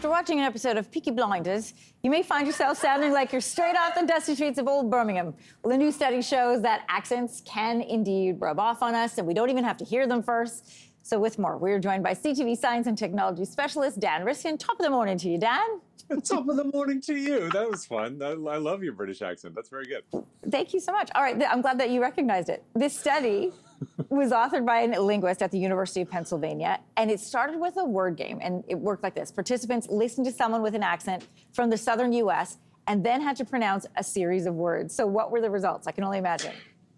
After watching an episode of Peaky Blinders, you may find yourself sounding like you're straight off the dusty streets of old Birmingham. Well, a new study shows that accents can indeed rub off on us, and we don't even have to hear them first. So with more, we're joined by CTV science and technology specialist Dan Riskin. Top of the morning to you, Dan. Top of the morning to you. That was fun. I love your British accent. That's very good. Thank you so much. All right, I'm glad that you recognized it. This study was authored by a linguist at the University of Pennsylvania, and it started with a word game, and it worked like this. Participants listened to someone with an accent from the southern U.S. and then had to pronounce a series of words. So what were the results? I can only imagine.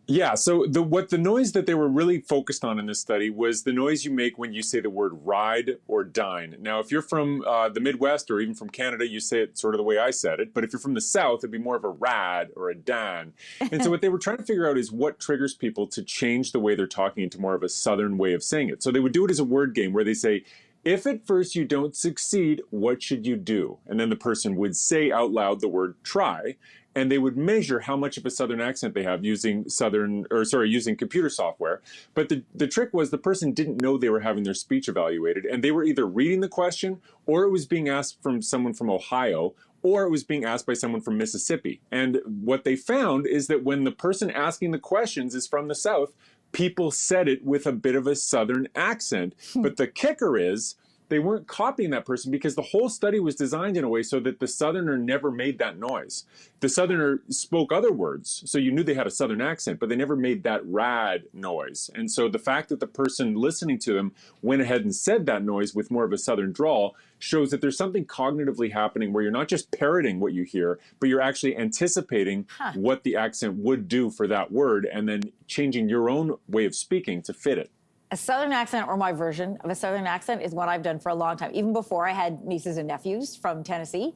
Yeah, so the noise that they were really focused on in this study was the noise you make when you say the word ride or dine. Now, if you're from the Midwest or even from Canada, you say it sort of the way I said it. But if you're from the South, it'd be more of a rad or a dan. And so what they were trying to figure out is what triggers people to change the way they're talking into more of a Southern way of saying it. So they would do it as a word game where they say, if at first you don't succeed, what should you do? And then the person would say out loud the word try. And they would measure how much of a Southern accent they have using using computer software. But the trick was the person didn't know they were having their speech evaluated, and they were either reading the question, or it was being asked from someone from Ohio, or it was being asked by someone from Mississippi. And what they found is that when the person asking the questions is from the South, people said it with a bit of a Southern accent. But the kicker is, they weren't copying that person because the whole study was designed in a way so that the Southerner never made that noise. The Southerner spoke other words, so you knew they had a Southern accent, but they never made that rad noise. And so the fact that the person listening to them went ahead and said that noise with more of a Southern drawl shows that there's something cognitively happening where you're not just parroting what you hear, but you're actually anticipating what the accent would do for that word and then changing your own way of speaking to fit it. A Southern accent, or my version of a Southern accent, is what I've done for a long time, even before I had nieces and nephews from Tennessee.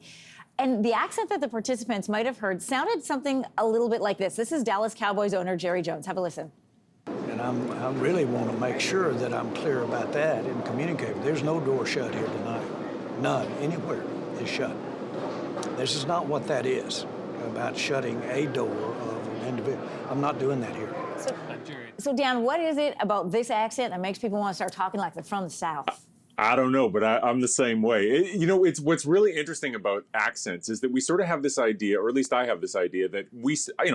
And the accent that the participants might have heard sounded something a little bit like this. This is Dallas Cowboys owner Jerry Jones. Have a listen. And I really want to make sure that I'm clear about that and communicate. There's no door shut here tonight. None, anywhere is shut. This is not what that is, about shutting a door of an individual. I'm not doing that here. So, Dan, what is it about this accent that makes people want to start talking like they're from the South? I don't know, but I'm the same way. It's what's really interesting about accents is that we sort of have this idea, or at least I have this idea, that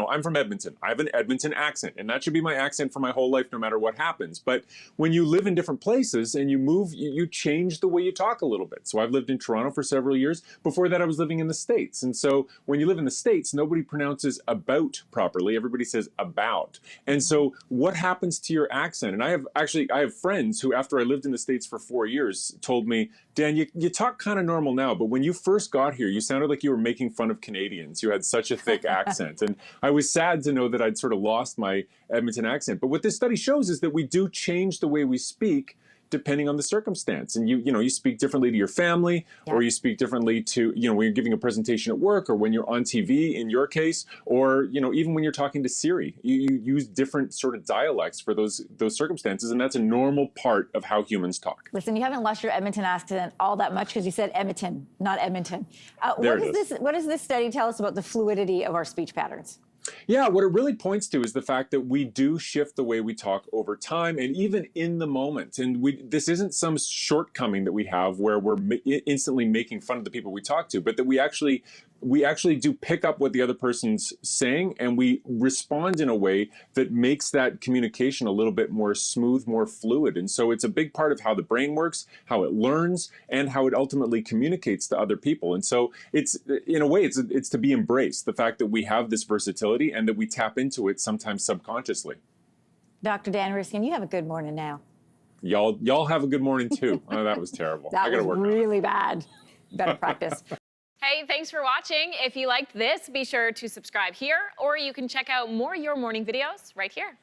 I'm from Edmonton. I have an Edmonton accent, and that should be my accent for my whole life, no matter what happens. But when you live in different places and you move, you change the way you talk a little bit. So I've lived in Toronto for several years. Before that, I was living in the States. And so when you live in the States, nobody pronounces about properly. Everybody says about. And so what happens to your accent? And I have friends who, after I lived in the States for 4 years, told me, Dan, you talk kind of normal now, but when you first got here, you sounded like you were making fun of Canadians. You had such a thick accent. And I was sad to know that I'd sort of lost my Edmonton accent. But what this study shows is that we do change the way we speak depending on the circumstance. And you speak differently to your family, or you speak differently to, when you're giving a presentation at work, or when you're on TV in your case, or, even when you're talking to Siri, you use different sort of dialects for those circumstances. And that's a normal part of how humans talk. Listen, you haven't lost your Edmonton accent all that much because you said Edmonton, not Edmonton. What does this study tell us about the fluidity of our speech patterns? Yeah, what it really points to is the fact that we do shift the way we talk over time and even in the moment. And this isn't some shortcoming that we have where we're instantly making fun of the people we talk to, but that we actually do pick up what the other person's saying, and we respond in a way that makes that communication a little bit more smooth, more fluid. And so it's a big part of how the brain works, how it learns, and how it ultimately communicates to other people. And so it's, in a way, it's to be embraced, the fact that we have this versatility and that we tap into it sometimes subconsciously. Dr. Dan Riskin, you have a good morning now. Y'all have a good morning too. Oh, that was terrible. That was really bad. Better practice. Hey, thanks for watching. If you liked this, be sure to subscribe here, or you can check out more Your Morning videos right here.